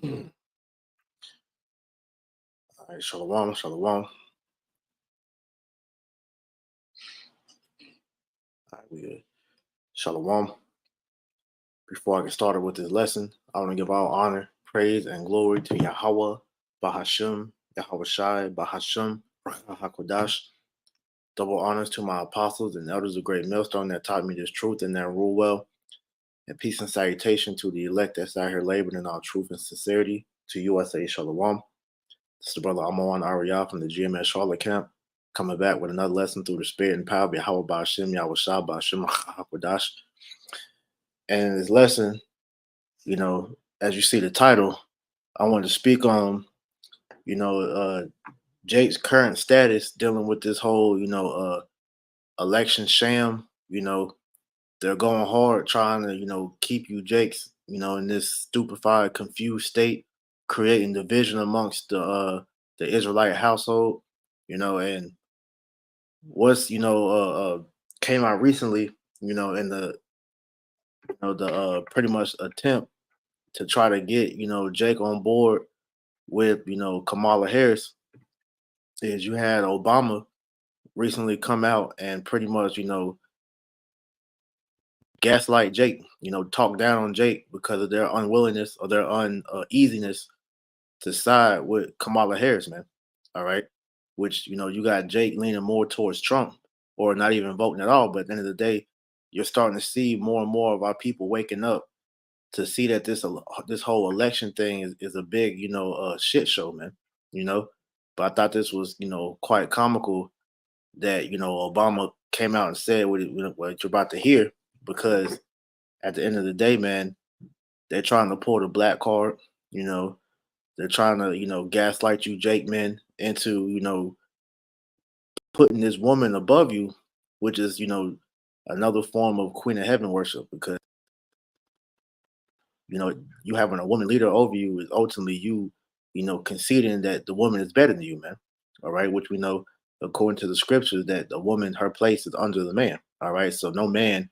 All right, shalom, shalom. All right, we good. Shalom. Before I get started with this lesson, I want to give all honor, praise, and glory to Yahweh, Bahashim, Yahweh Shai, Bahashim, HaKodash. Double honors to my apostles and elders of Great Millstone that taught me this truth and that rule well. And peace and salutation to the elect that's out here laboring in all truth and sincerity. To you, I say Shalom. This is the brother Amon Ariyah from the GMS Charlotte camp, coming back with another lesson through the spirit and power of Yahweh Bahashim, Yahweh Shai, Bahashim, HaKodash. And in this lesson, as you see the title, I want to speak on, Jake's current status dealing with this whole, election sham. They're going hard trying to, keep you Jakes, in this stupefied, confused state, creating division amongst the Israelite household, and what's, came out recently, in the pretty much attempt to try to get, Jake on board with, Kamala Harris is you had Obama recently come out and pretty much, gaslight Jake, talk down on Jake because of their unwillingness or their uneasiness to side with Kamala Harris, man. All right. Which, you got Jake leaning more towards Trump or not even voting at all. But at the end of the day, you're starting to see more and more of our people waking up to see that this whole election thing is a big, shit show, man. You know, but I thought this was, quite comical that Obama came out and said what you're about to hear, because at the end of the day, man, they're trying to pull the black card. You know, they're trying to gaslight you, Jake, man, into putting this woman above you, which is another form of Queen of Heaven worship, because you having a woman leader over you is ultimately you, conceding that the woman is better than you, man. All right, which we know according to the scriptures that the woman, her place is under the man. All right, so no man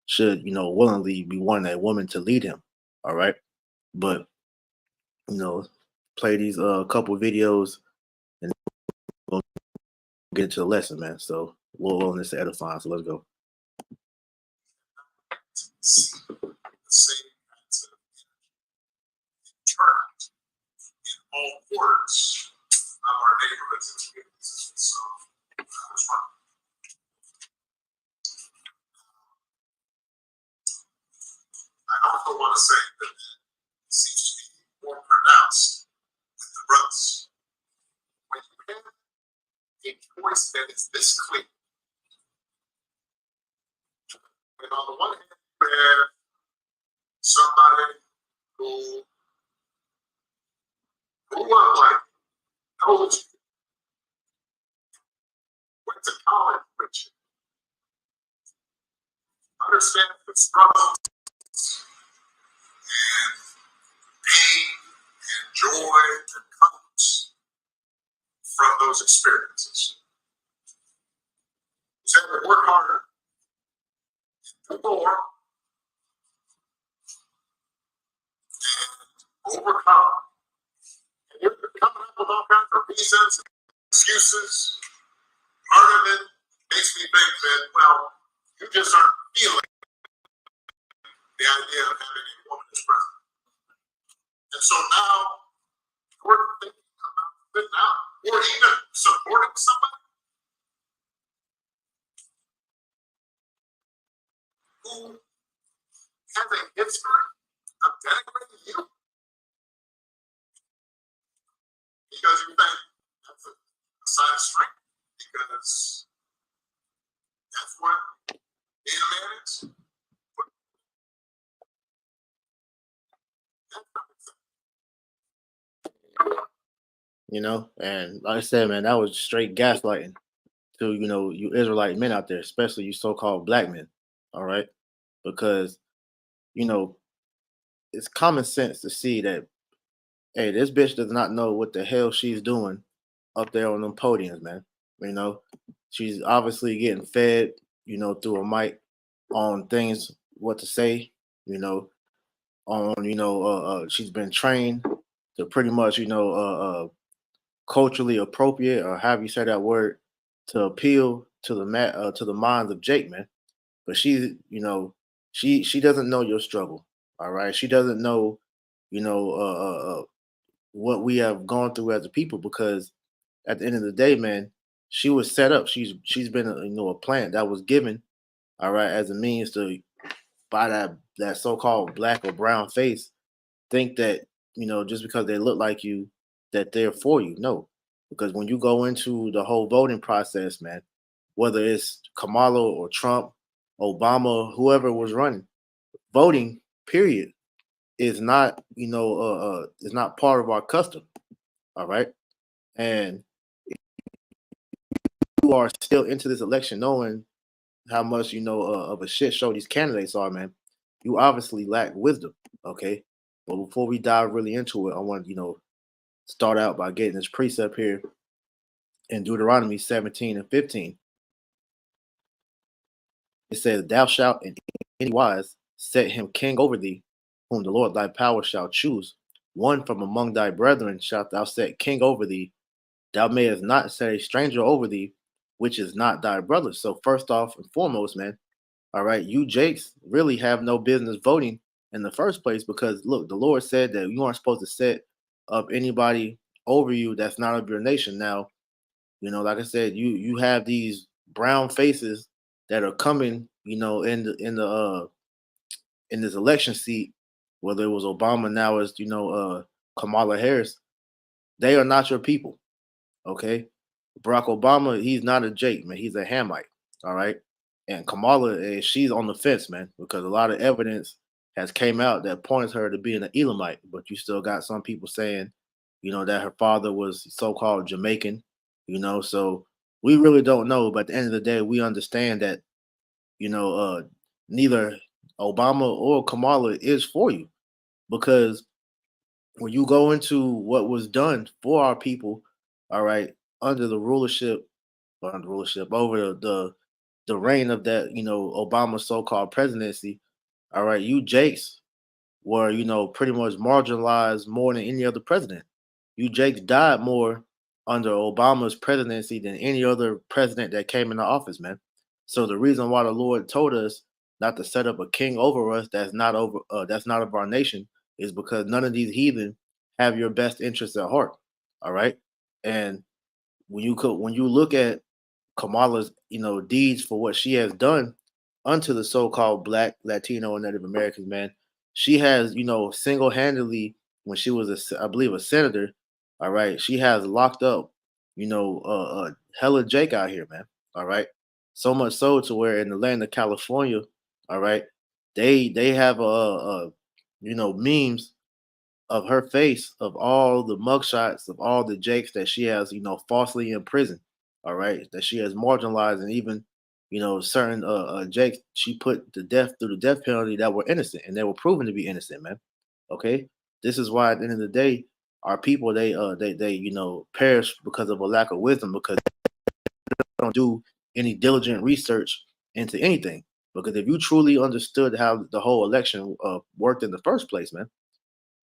should, willingly be wanting that woman to lead him. All right, but you know, play these couple videos and we'll get into the lesson, man. So we'll learn this edifying. So let's go. In all quarters of our neighborhoods and communities. So that's fun. I also want to say that it seems to be more pronounced with the brothers. When you have a choice that is this clear, and on the one hand, you have somebody who grew up like knows you, went to college with you, understands the struggles and pain and joy that comes from those experiences. He's had to work harder, do more, and overcome. And you're coming up with all kinds of reasons, excuses. Part of it makes me think that, well, you just aren't feeling the idea of having a woman as president. And so now you're thinking about sitting out or even supporting somebody who has a history of denigrating you because you think that's a sign of strength, because that's what being a man is. And like I said, man, that was straight gaslighting to you Israelite men out there, especially you so-called black men. All right, because you know it's common sense to see that, hey, this bitch does not know what the hell she's doing up there on them podiums, man. She's obviously getting fed, through a mic on things what to say, on she's been trained to pretty much, culturally appropriate, or however you say that word, to appeal to to the minds of Jake, man. But she doesn't know your struggle. All right, she doesn't know, you know, what we have gone through as a people. Because at the end of the day, man, she was set up. She's been a plant that was given, all right, as a means to, by that so-called black or brown face, think that, just because they look like you, that they're for you. No, because when you go into the whole voting process, man, whether it's Kamala or Trump, Obama, whoever was running, voting, period, is not, is not part of our custom. All right. And you are still into this election knowing how much, of a shit show these candidates are, man. You obviously lack wisdom. Okay. But before we dive really into it, I want to, start out by getting this precept here in Deuteronomy 17 and 15. It says, "Thou shalt in any wise set him king over thee, whom the Lord thy power shall choose. One from among thy brethren shalt thou set king over thee. Thou mayest not set a stranger over thee, which is not thy brother." So first off and foremost, man, all right, you Jakes really have no business voting in the first place, because look, the Lord said that you aren't supposed to set up anybody over you that's not of your nation. Now, like I said, you have these brown faces that are coming, in this election seat, whether it was Obama, now it's Kamala Harris. They are not your people. Okay, Barack Obama, he's not a Jake, man. He's a Hamite. All right, and Kamala, she's on the fence, man, because a lot of evidence has came out that points her to being an Elamite. But you still got some people saying, that her father was so-called Jamaican. So we really don't know. But at the end of the day, we understand that, you know, uh, neither Obama or Kamala is for you, because when you go into what was done for our people, all right, under the rulership, over the reign of that, Obama so-called presidency, all right, you Jakes were, pretty much marginalized more than any other president. You Jakes died more under Obama's presidency than any other president that came into office, man. So the reason why the Lord told us not to set up a king over us that's not of our nation, is because none of these heathen have your best interests at heart. All right. And when you look at Kamala's, deeds for what she has done unto the so-called Black, Latino, and Native Americans, man, she has, single-handedly, when she was, I believe, a senator, all right, she has locked up, hella Jake out here, man, all right, so much so to where in the land of California, all right, they have memes of her face, of all the mugshots of all the Jakes that she has, falsely imprisoned. All right, that she has marginalized, and even, certain Jakes she put to death through the death penalty that were innocent, and they were proven to be innocent, man. Okay, this is why at the end of the day, our people they perish because of a lack of wisdom, because they don't do any diligent research into anything. Because if you truly understood how the whole election worked in the first place, man,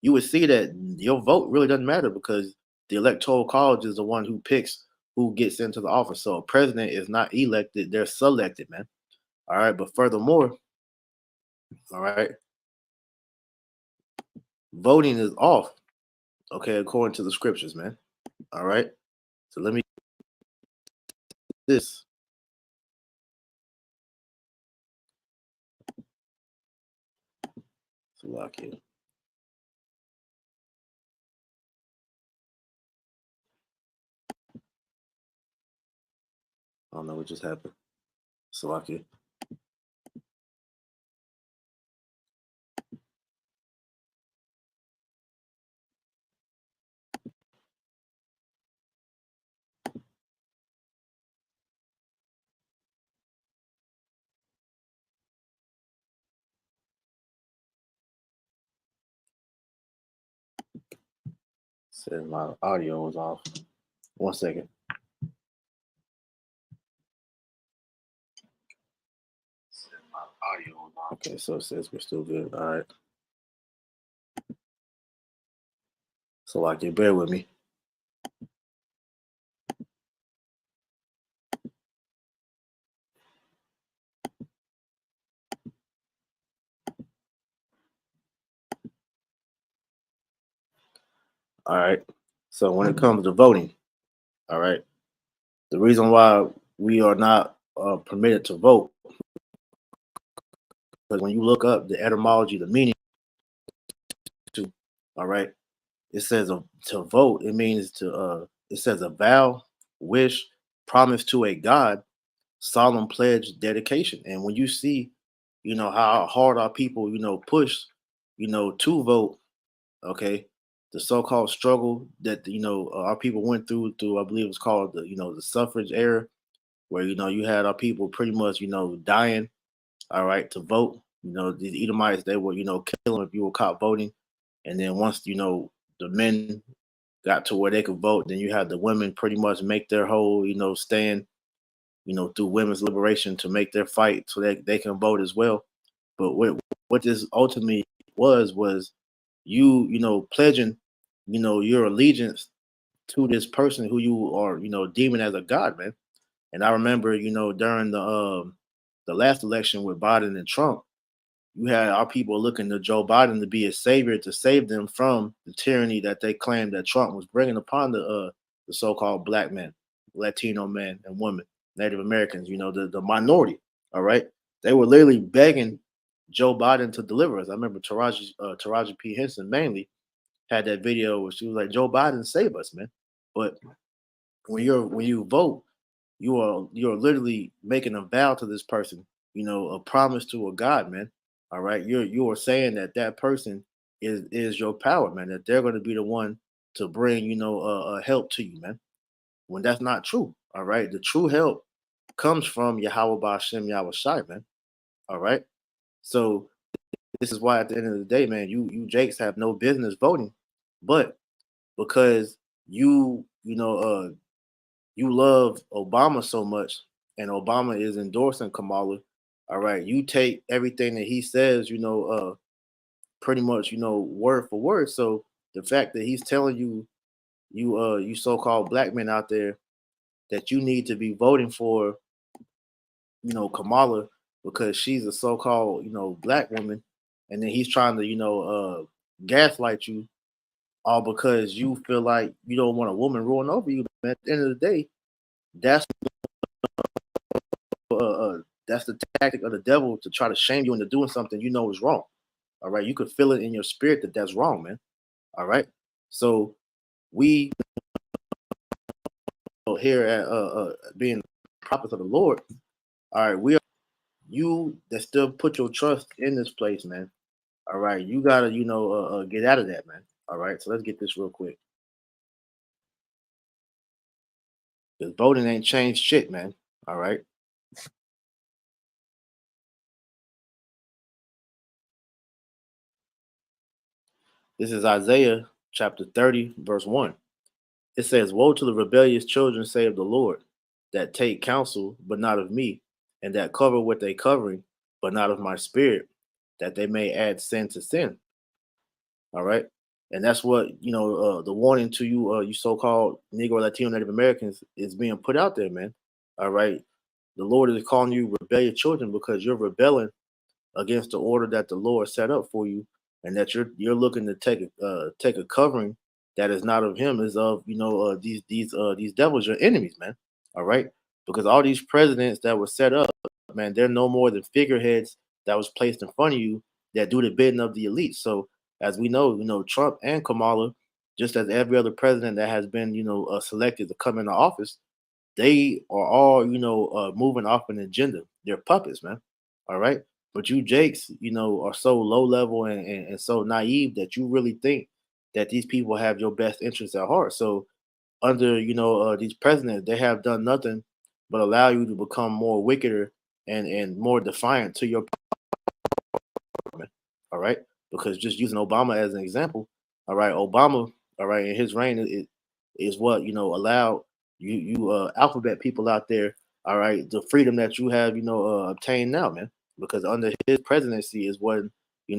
you would see that your vote really doesn't matter, because the electoral college is the one who picks who gets into the office. So a president is not elected, they're selected, man. All right. But furthermore, all right, voting is off. Okay, according to the scriptures, man. All right. So let me this. So lock here. I don't know what just happened. So lock here. Said my audio was off. 1 second. Okay, so it says we're still good. All right. So like, you bear with me. All right. So when it comes to voting, all right, the reason why we are not permitted to vote, because when you look up the etymology, the meaning to, all right, it says to vote. It means to. It says a vow, wish, promise to a god, solemn pledge, dedication. And when you see, how hard our people, push, to vote, okay, the so-called struggle that our people went through, I believe it's called the suffrage era, where you had our people pretty much dying, all right, to vote. These Edomites, they were killing if you were caught voting. And then once the men got to where they could vote, then you had the women pretty much make their whole stand, through women's liberation, to make their fight so that they can vote as well. But what this ultimately was you pledging your allegiance to this person who you are deeming as a god, man. And I remember during the last election with Biden and Trump, you had our people looking to Joe Biden to be a savior, to save them from the tyranny that they claimed that Trump was bringing upon the so-called black men, Latino men and women, Native Americans, the minority. All right, they were literally begging Joe Biden to deliver us. I remember Taraji P Henson mainly had that video where she was like, "Joe Biden, save us, man." But when you vote, you're literally making a vow to this person, a promise to a God, man. All right, you are saying that that person is your power, man. That they're going to be the one to bring help to you, man. When that's not true. All right, the true help comes from Yahweh Ba'Shem Yahweh Shai, man. All right, so this is why at the end of the day, man, you Jakes have no business voting, but because you love Obama so much, and Obama is endorsing Kamala, all right, you take everything that he says, pretty much, word for word. So the fact that he's telling you so-called black men out there that you need to be voting for, Kamala, because she's a so-called, black woman, and then he's trying to, gaslight you, all because you feel like you don't want a woman ruling over you. Man, at the end of the day, that's uh, uh, that's the tactic of the devil, to try to shame you into doing something is wrong. All right, you could feel it in your spirit that that's wrong, man. All right, so we here at being prophets of the Lord. All right, we are you that still put your trust in this place, man. All right, you gotta get out of that, man. All right, so let's get this real quick. Because voting ain't changed shit, man. All right, this is Isaiah chapter 30, verse 1. It says, "Woe to the rebellious children, say of the Lord, that take counsel, but not of me, and that cover with a covering, but not of my spirit, that they may add sin to sin." All right. And that's what, the warning to you, you so called Negro, Latino, Native Americans, is being put out there, man. All right. The Lord is calling you rebellious children because you're rebelling against the order that the Lord set up for you, and that you're looking to take a covering that is not of Him, is of these devils, your enemies, man. All right, because all these presidents that were set up, man, they're no more than figureheads that was placed in front of you that do the bidding of the elite. So as we know, Trump and Kamala, just as every other president that has been selected to come into office, they are all, moving off an agenda. They're puppets, man. All right. But you Jakes, are so low level and so naive that you really think that these people have your best interests at heart. So under, these presidents, they have done nothing but allow you to become more wickeder and more defiant to your government. All right. Because just using Obama as an example, all right, Obama, all right, in his reign, it is what allowed you alphabet people out there, all right, the freedom that you have obtained now, man. Because under his presidency is when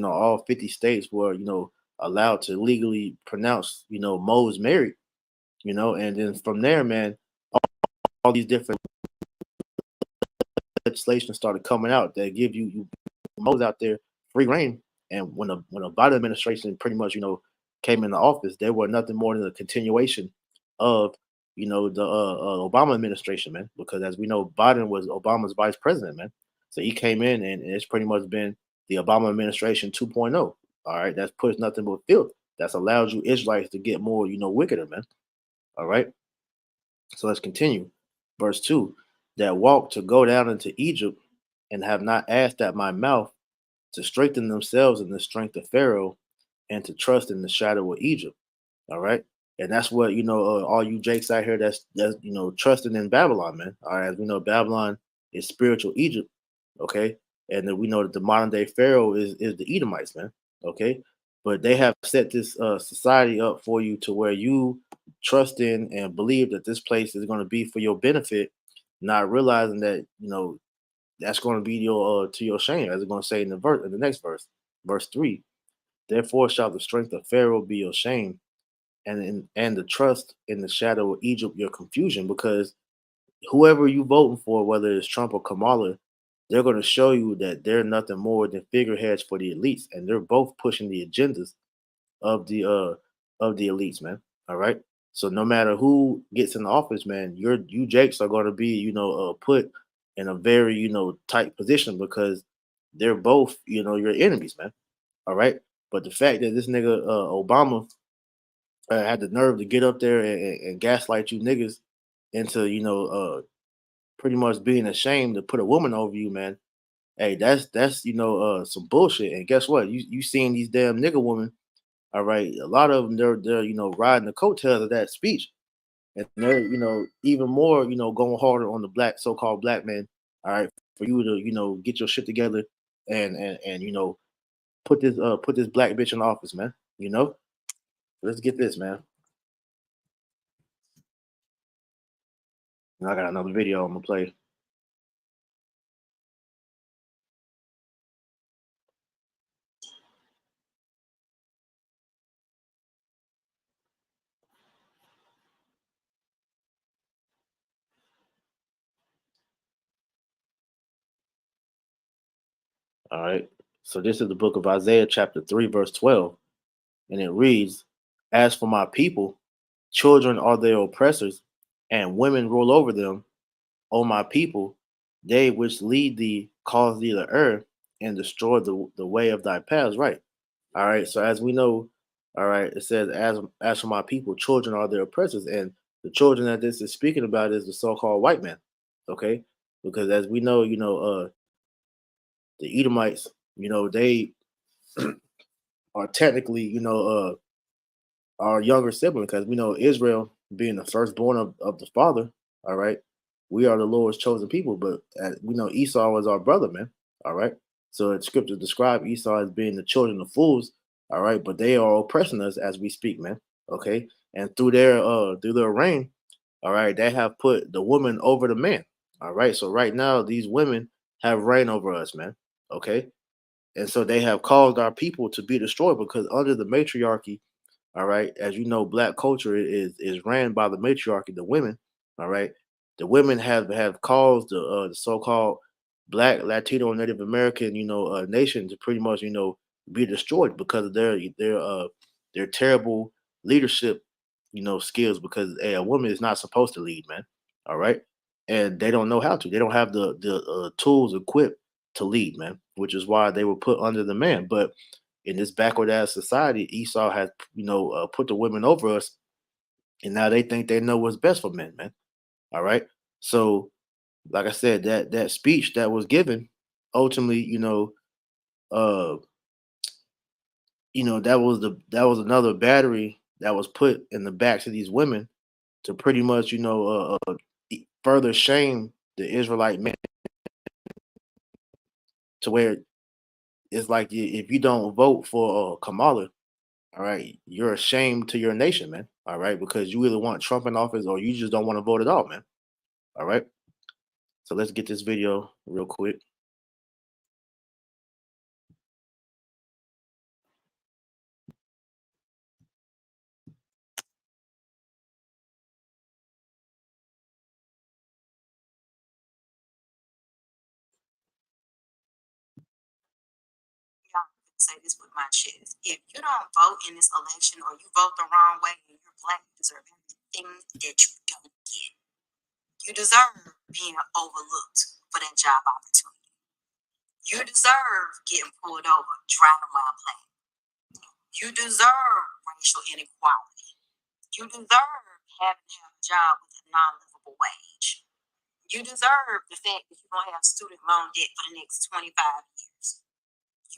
all 50 states were allowed to legally pronounce, Mo's married, and then from there, man, all these different legislation started coming out that give you Mo's out there free reign. And when the Biden administration pretty much came into office, they were nothing more than a continuation of the Obama administration, man. Because as we know, Biden was Obama's vice president, man. So he came in and it's pretty much been the Obama administration 2.0. All right, that's pushed nothing but filth. That's allowed you Israelites to get more wickeder, man. All right. So let's continue. Verse 2, that walk to go down into Egypt and have not asked at my mouth to strengthen themselves in the strength of Pharaoh and to trust in the shadow of Egypt. All right. And that's what, all you Jakes out here that's trusting in Babylon, man. All right. As we know, Babylon is spiritual Egypt. Okay. And then we know that the modern day Pharaoh is the Edomites, man. Okay. But they have set this society up for you to where you trust in and believe that this place is going to be for your benefit, not realizing that, that's going to be your to your shame, as it's going to say in the next verse, verse 3. Therefore shall the strength of Pharaoh be your shame, and the trust in the shadow of Egypt your confusion, because whoever you voting for, whether it's Trump or Kamala, they're going to show you that they're nothing more than figureheads for the elites, and they're both pushing the agendas of the elites, man. All right. So no matter who gets in office, man, you Jakes are going to be put in a very tight position because they're both your enemies, man. All right. But the fact that this nigga Obama had the nerve to get up there and gaslight you niggas into pretty much being ashamed to put a woman over you, man. Hey, that's some bullshit. And guess what? You seeing these damn nigga women, all right. A lot of them they're riding the coattails of that speech, and they're even more going harder on the black so-called black man. All right, for you to get your shit together and put this black bitch in office, man. Let's get this, man. And I got another video I'm gonna play. All right. So this is the book of Isaiah, chapter 3, verse 12, and it reads, "As for my people, children are their oppressors, and women rule over them. O my people, they which lead thee cause thee to err and destroy the way of thy paths." Right. All right. So as we know, all right, it says, as for my people, children are their oppressors. And the children that this is speaking about is the so-called white man. Okay. Because as we know, the Edomites, they are technically, our younger sibling, because we know Israel being the firstborn of the father, all right, we are the Lord's chosen people, but we know Esau was our brother, man, all right. So the scripture describe Esau as being the children of fools, all right, but they are oppressing us as we speak, man, okay. And through their reign, all right, they have put the woman over the man, all right. So right now these women have reign over us, man, okay. And so they have caused our people to be destroyed because under the matriarchy, all right. As you know, black culture is ran by the matriarchy, the women. All right. The women have caused the so-called black, Latino, and Native American, nation to pretty much, be destroyed because of their terrible leadership, skills. Because a woman is not supposed to lead, man. All right. And they don't know how to. They don't have the tools equipped to lead, man. Which is why they were put under the man. But in this backward ass society, Esau has, put the women over us, and now they think they know what's best for men, man. All right. So, like I said, that speech that was given, ultimately, uh, that was another battery that was put in the backs of these women to pretty much, further shame the Israelite men to where it's like if you don't vote for Kamala, all right, you're ashamed to your nation, man. All right, because you either want Trump in office or you just don't want to vote at all, man. All right. So let's get this video real quick. say this with my chest. If you don't vote in this election or you vote the wrong way and you're black, you deserve everything that you don't get. You deserve being overlooked for that job opportunity. You deserve getting pulled over, driving while black. You deserve racial inequality. You deserve having to have a job with a non-livable wage. You deserve the fact that you're going to have student loan debt for the next 25 years.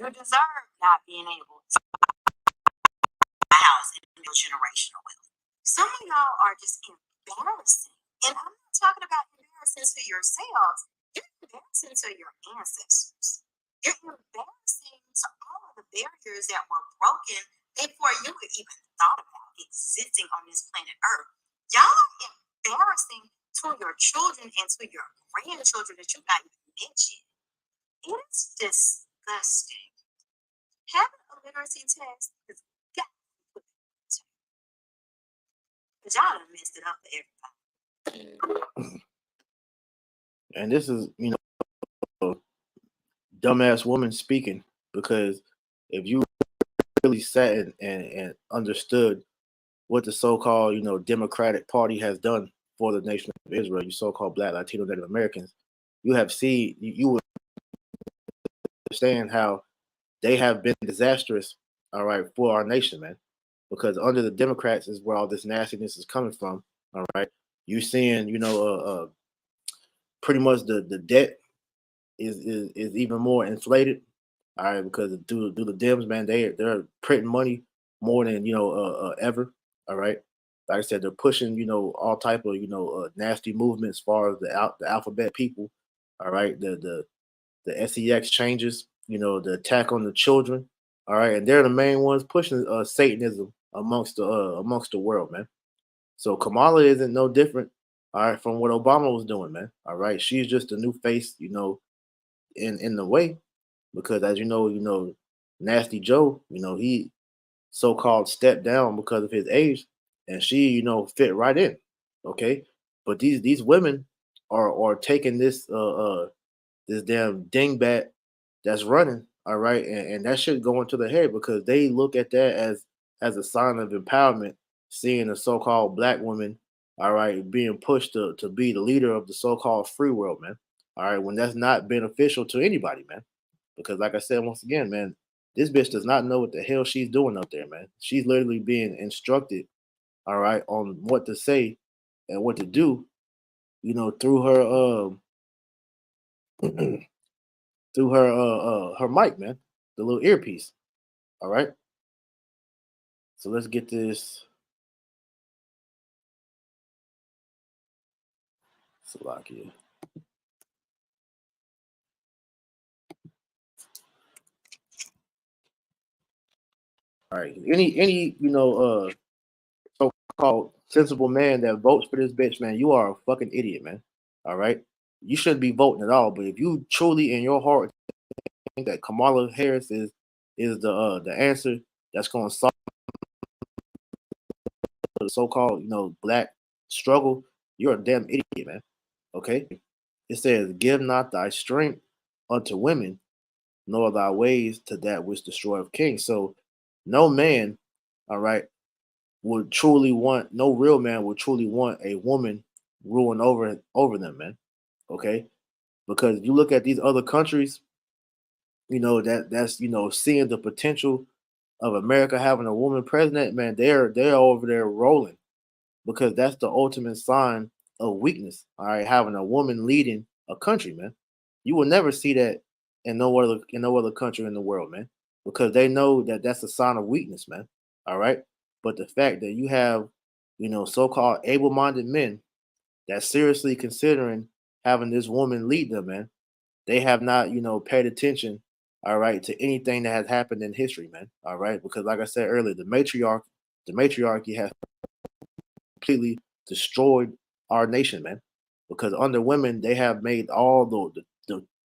You deserve not being able to buy a house and build generational wealth. Some of y'all are just embarrassing. And I'm not talking about embarrassing to yourselves. You're embarrassing to your ancestors. You're embarrassing to all of the barriers that were broken before you were even thought about existing on this planet Earth. Y'all are embarrassing to your children and to your grandchildren that you've not even mentioned. It is disgusting. Having a literacy test is got to be put into. But y'all done messed it up for everybody. And this is, a dumbass woman speaking, because if you really sat and understood what the so-called, Democratic Party has done for the nation of Israel, you so-called Black, Latino, Native Americans, you have seen, you would understand how they have been disastrous, all right, for our nation, man. Because under the Democrats is where all this nastiness is coming from, all right. You seeing, pretty much the debt is even more inflated, all right, because through the Dems, man, they're printing money more than ever, all right. Like I said, they're pushing all type of nasty movements as far as the alphabet people, all right. The sex changes, the attack on the children, all right, and they're the main ones pushing Satanism amongst the world, man. So Kamala isn't no different, all right, from what Obama was doing, man. All right, she's just a new face, in the way, because as Nasty Joe, he so-called stepped down because of his age, and she, fit right in. Okay, but these women are taking this damn dingbat that's running, all right, and that should go into the head, because they look at that as a sign of empowerment, seeing a so-called black woman, all right, being pushed to be the leader of the so-called free world, man. All right, when that's not beneficial to anybody, man. Because like I said once again, man, this bitch does not know what the hell she's doing up there, man. She's literally being instructed, all right, on what to say and what to do, through her mic, man, the little earpiece. All right. So let's get this. Slovakia. All right. Any so-called sensible man that votes for this bitch, man, you are a fucking idiot, man. All right. You shouldn't be voting at all. But if you truly in your heart think that Kamala Harris is the answer that's going to solve the so-called black struggle, you're a damn idiot, man. Okay. It says, "Give not thy strength unto women, nor thy ways to that which destroyeth kings." So no man, all right, would truly want, no real man would truly want a woman ruling over them, man. Okay. Because you look at these other countries, that's seeing the potential of America having a woman president, man, they're over there rolling, because that's the ultimate sign of weakness. All right, having a woman leading a country, man. You will never see that in no other country in the world, man, because they know that that's a sign of weakness, man. All right, but the fact that you have, so-called able-minded men that seriously considering having this woman lead them, man, they have not, paid attention, all right, to anything that has happened in history, man. All right, because like I said earlier, the matriarchy has completely destroyed our nation, man. Because under women, they have made all the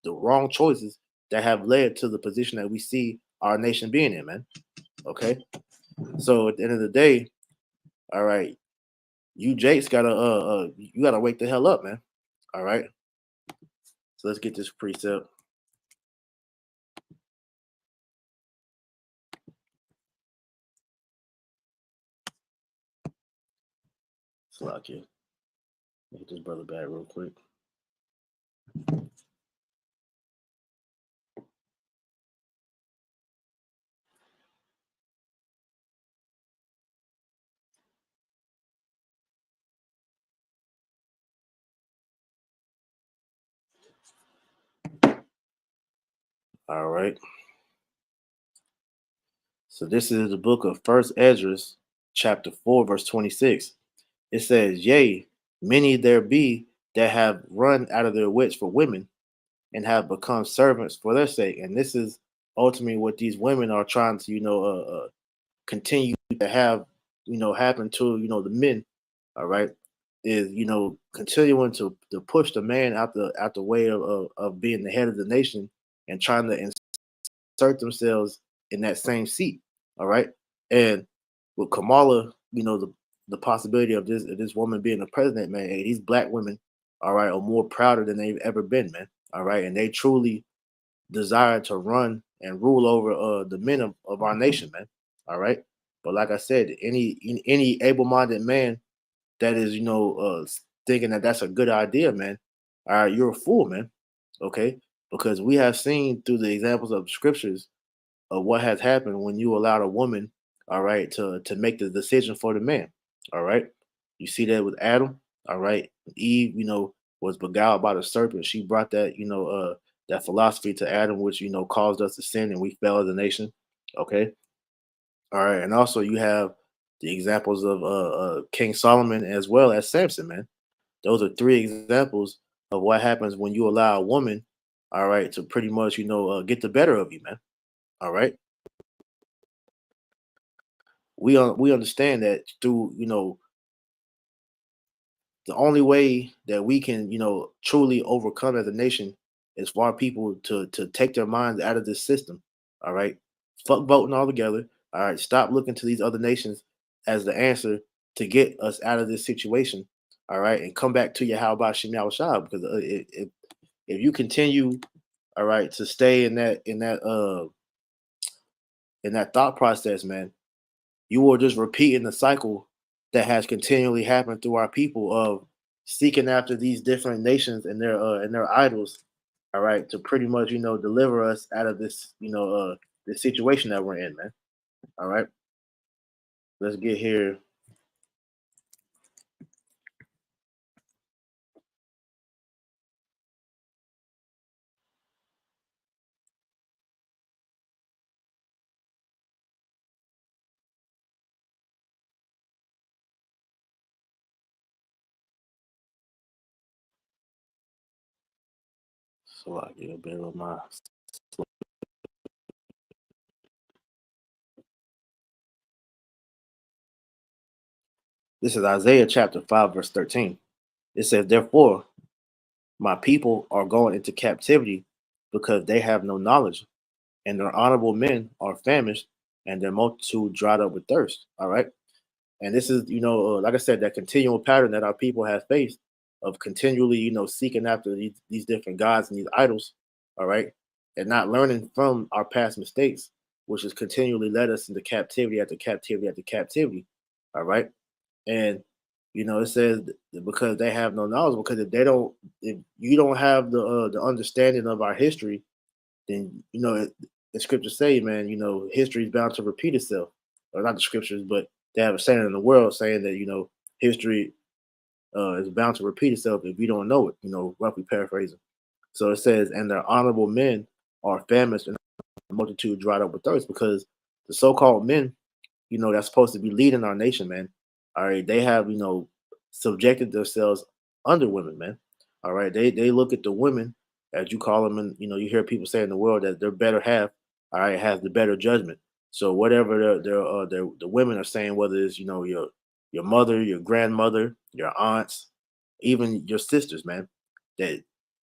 wrong choices that have led to the position that we see our nation being in, man. Okay, so at the end of the day, all right, you Jake's gotta you gotta wake the hell up, man. All right, so let's get this precept. Lock you. Get this brother back real quick. All right. So this is the book of First Esdras, chapter 4, verse 26. It says, "Yea, many there be that have run out of their wits for women, and have become servants for their sake." And this is ultimately what these women are trying to, continue to have, happen to, the men. All right, is continuing to push the man out the way of being the head of the nation and trying to insert themselves in that same seat. All right. And with Kamala, the possibility of this woman being a president, man, hey, these black women, all right, are more prouder than they've ever been, man. All right. And they truly desire to run and rule over the men of our nation, man. All right. But like I said, any able-minded man that is, thinking that that's a good idea, man, all right, you're a fool, man. Okay. Because we have seen through the examples of scriptures of what has happened when you allowed a woman, all right, to make the decision for the man. All right. You see that with Adam, all right. Eve, was beguiled by the serpent. She brought that, that philosophy to Adam, which caused us to sin and we fell as a nation. Okay. All right. And also you have the examples of King Solomon as well as Samson, man. Those are three examples of what happens when you allow a woman, all right, to pretty much, get the better of you, man. All right. We understand that through the only way that we can truly overcome as a nation is for our people to take their minds out of this system. All right, fuck voting altogether. All right, stop looking to these other nations as the answer to get us out of this situation. All right, and come back to your how about Shemal Shah, because if you continue, all right, to stay in that thought process, man, you are just repeating the cycle that has continually happened through our people of seeking after these different nations and their idols, all right, to pretty much deliver us out of this this situation that we're in, man. All right, let's get here. So I get a bit of my. This is Isaiah chapter 5, verse 13. It says, "Therefore, my people are going into captivity because they have no knowledge, and their honorable men are famished, and their multitude dried up with thirst." All right. And this is, like I said, that continual pattern that our people have faced of continually, seeking after these different gods and these idols, all right, and not learning from our past mistakes, which has continually led us into captivity after captivity after captivity, all right. And it says because they have no knowledge, because if you don't have the understanding of our history, then the scriptures say, man, history is bound to repeat itself. Or not the scriptures, but they have a saying in the world saying that history is bound to repeat itself if you don't know it. Roughly paraphrasing. So it says, "And their honorable men are famished, and the multitude dried up with thirst," because the so-called men that's supposed to be leading our nation, man. All right, they have subjected themselves under women, man. All right, they look at the women as you call them, and you hear people say in the world that their better half, all right, has the better judgment. So whatever the women are saying, whether it's your mother, your grandmother, your aunts, even your sisters, man, that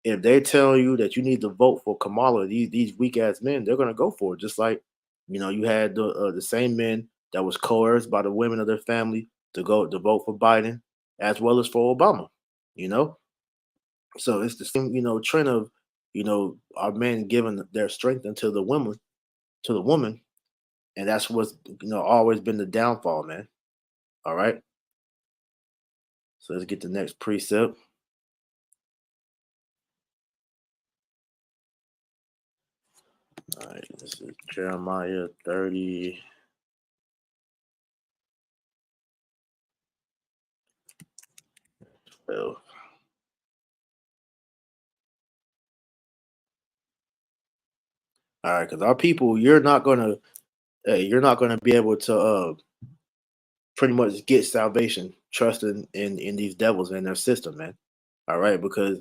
if they tell you that you need to vote for Kamala, these weak ass men, they're gonna go for it. Just like you had the same men that was coerced by the women of their family to go to vote for Biden, as well as for Obama. You know, so it's the same trend of our men giving their strength unto the women to the woman, and that's what's always been the downfall, man. All right. So let's get the next precept. All right, this is Jeremiah 30. Well, all right, because our people, you're not gonna be able to pretty much get salvation trusting in these devils and their system, man. All right, because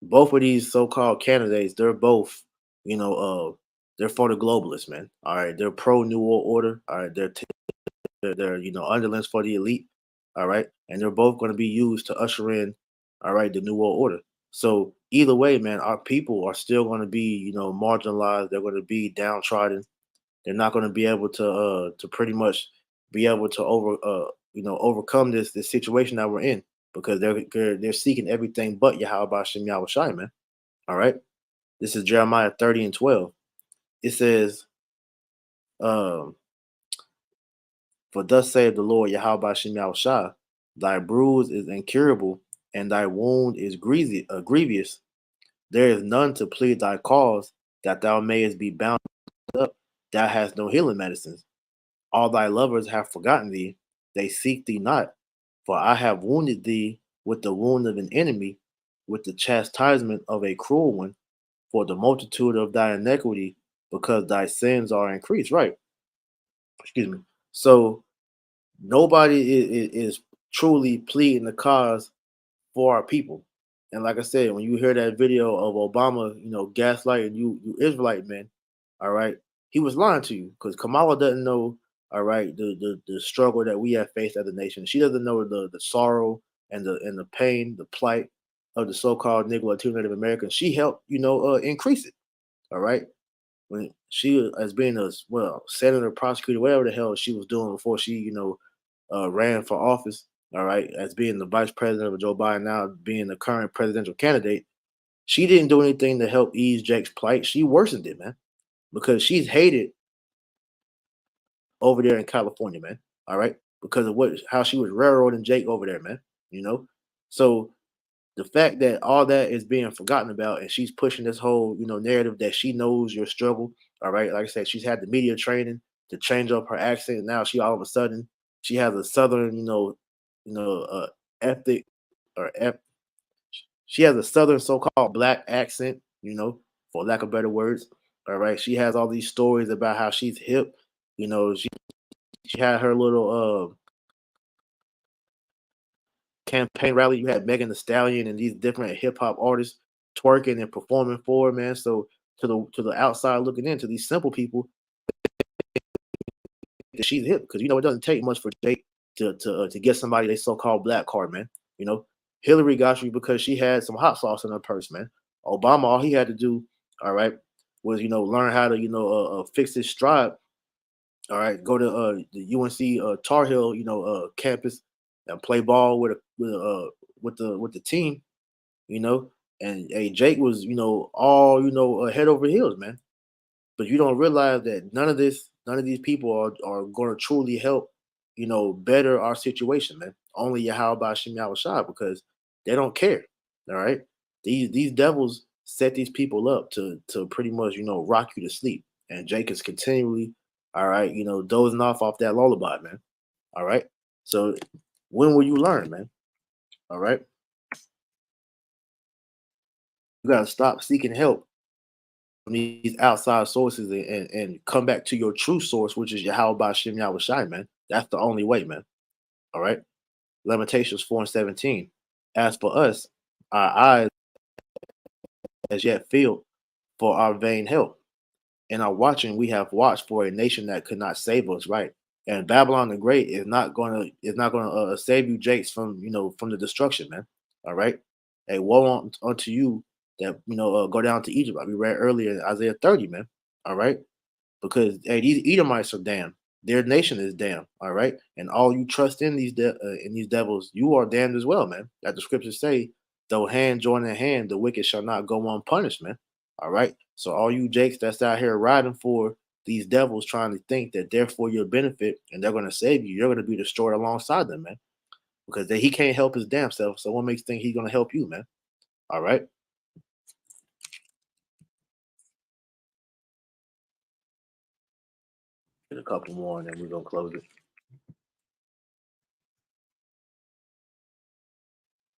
both of these so-called candidates, they're both, you know, they're for the globalists, man. All right, they're pro New World Order. All right, they're underlings for the elite. All right, and they're both going to be used to usher in, all right, the New World Order. So either way, man, our people are still going to be, marginalized. They're going to be downtrodden. They're not going to be able to pretty much be able to overcome this situation that we're in because they're seeking everything but Yahweh Shem Yahweh Shai, man. All right. This is Jeremiah 30 and 12. It says, um, for thus saith the Lord Yahweh Shem Yahweh Shai, thy bruise is incurable, and thy wound is grievous. There is none to plead thy cause, that thou mayest be bound up. Thou hast no healing medicines. All thy lovers have forgotten thee, they seek thee not. For I have wounded thee with the wound of an enemy, with the chastisement of a cruel one, for the multitude of thy iniquity, because thy sins are increased. Right. Excuse me. So nobody is truly pleading the cause for our people. And like I said, when you hear that video of Obama, gaslighting you Israelite men, all right, he was lying to you because Kamala doesn't know, all right, the struggle that we have faced as a nation. She doesn't know the sorrow and the pain, the plight of the so-called Negro Latino Native Americans. She helped, increase it. All right. When she as being a senator, prosecutor, whatever the hell she was doing before she, ran for office, all right, as being the vice president of Joe Biden, now being the current presidential candidate, she didn't do anything to help ease Jake's plight. She worsened it, man, because she's hated over there in California, man. All right, because of how she was railroading Jake over there, man. You know, so the fact that all that is being forgotten about and she's pushing this whole narrative that she knows your struggle, all right, like I said, she's had the media training to change up her accent. Now she all of a sudden she has a southern ethnic or she has a southern so-called black accent, for lack of better words. All right, she has all these stories about how she's hip. She had her little campaign rally. You had Megan Thee Stallion and these different hip hop artists twerking and performing for her, man. So to the outside looking in, to these simple people, that she's hip because it doesn't take much for Jake to get somebody they so-called black card, man. You know, Hillary got you because she had some hot sauce in her purse, man. Obama, all he had to do, all right, was learn how to fix his stride. All right, go to the UNC Tar Heel campus and play ball with the team, you know. And hey, Jake was, all head over heels, man. But you don't realize that none of these people are going to truly help, better our situation, man. Only Yahweh Shem Yahweh Shai because they don't care. All right, these devils set these people up to pretty much rock you to sleep, and Jake is continually, all right, dozing off that lullaby, man. All right, so when will you learn, man? All right, you got to stop seeking help from these outside sources and come back to your true source, which is Yahweh Shem Yahweh Shai, man. That's the only way, man. All right. Lamentations 4 and 17. As for us, our eyes as yet filled for our vain help. In our watching, we have watched for a nation that could not save us, right? And Babylon the Great is not gonna save you, Jakes, from the destruction, man. All right. Hey, woe unto you that go down to Egypt. Like we read earlier in Isaiah 30, man. All right. Because hey, these Edomites are damned. Their nation is damned. All right, and all you trust in these devils, you are damned as well, man. That the scriptures say, though hand join in hand, the wicked shall not go unpunished, man. All right, so all you jakes that's out here riding for these devils, trying to think that they're for your benefit and they're going to save you, you're going to be destroyed alongside them, man. because he can't help his damn self. So what makes you think he's gonna help you, man? All right. Get a couple more, and then we're gonna close it.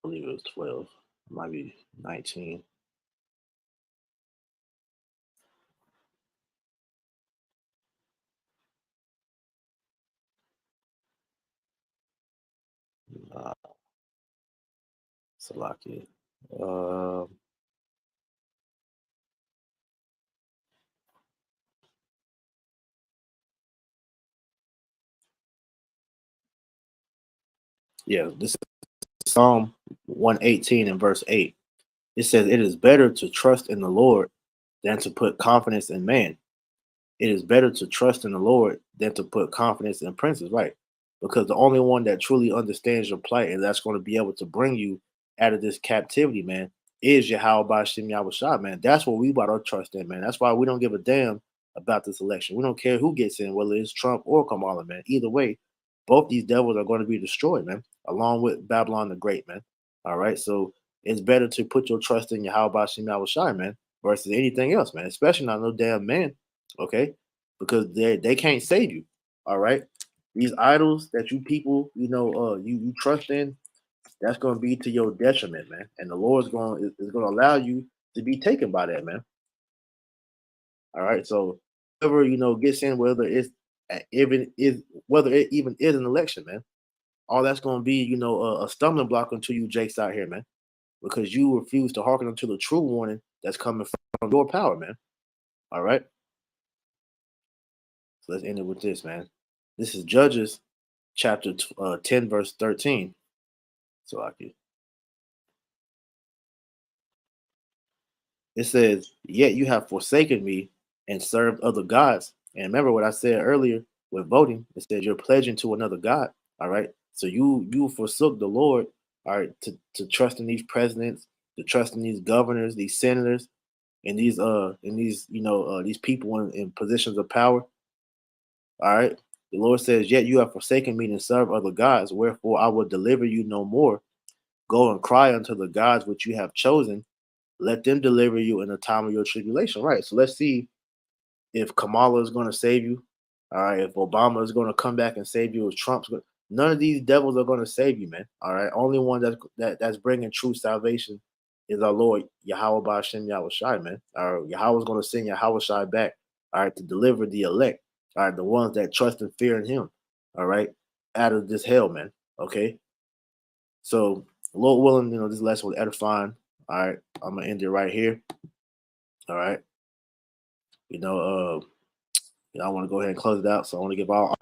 I believe it was 12. It might be 19. Uh, Salaki. Uh, yeah, this is Psalm 118 and verse 8. It says, "It is better to trust in the Lord than to put confidence in man." It is better to trust in the Lord than to put confidence in princes, right? Because the only one that truly understands your plight and that's going to be able to bring you out of this captivity, man, is Yahweh Bashim Yahushua, man. That's what we about our trust in, man. That's why we don't give a damn about this election. We don't care who gets in, whether it's Trump or Kamala, man. Either way, both these devils are going to be destroyed, man, along with Babylon the Great, man. All right. So it's better to put your trust in Yahweh Bashim Yahushua, man, versus anything else, man. Especially not no damn man, okay? Because they can't save you. All right. These idols that you people, you trust in, that's gonna be to your detriment, man. And the Lord's is gonna allow you to be taken by that, man. All right. So whoever gets in, whether it even is an election, man, all that's gonna be, a stumbling block until you jakes out here, man. Because you refuse to hearken unto the true warning that's coming from your power, man. All right. So let's end it with this, man. This is Judges chapter 10, verse 13. So it says, "Yet you have forsaken me and served other gods." And remember what I said earlier with voting. It said you're pledging to another god. All right. So you forsook the Lord, all right, to trust in these presidents, to trust in these governors, these senators, and these people in positions of power. All right. The Lord says, "Yet you have forsaken me and serve other gods, wherefore I will deliver you no more. Go and cry unto the gods which you have chosen. Let them deliver you in the time of your tribulation." Right. So let's see if Kamala is going to save you. All right. If Obama is going to come back and save you, if none of these devils are going to save you, man. All right. Only one that's bringing true salvation is our Lord Yahweh Ba'Shem Yahushai, man. All right. Yahweh is going to send Yahushai back. All right, to deliver the elect. All right, the ones that trust and fear in Him. All right, out of this hell, man. Okay. So, Lord willing, this lesson was edifying. All right, I'm gonna end it right here. All right, you know, uh, I want to go ahead and close it out. So I want to give all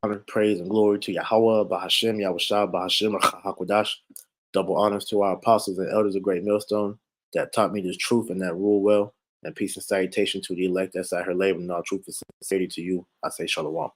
honor, praise, and glory to Yahweh, Bahashem, Yahushua, Bahashem, Hakodash. Double honors to our apostles and elders of Great Millstone that taught me this truth and that rule well. And peace and salutation to the elect that's out here laboring in all truth and sincerity to you. I say shalom.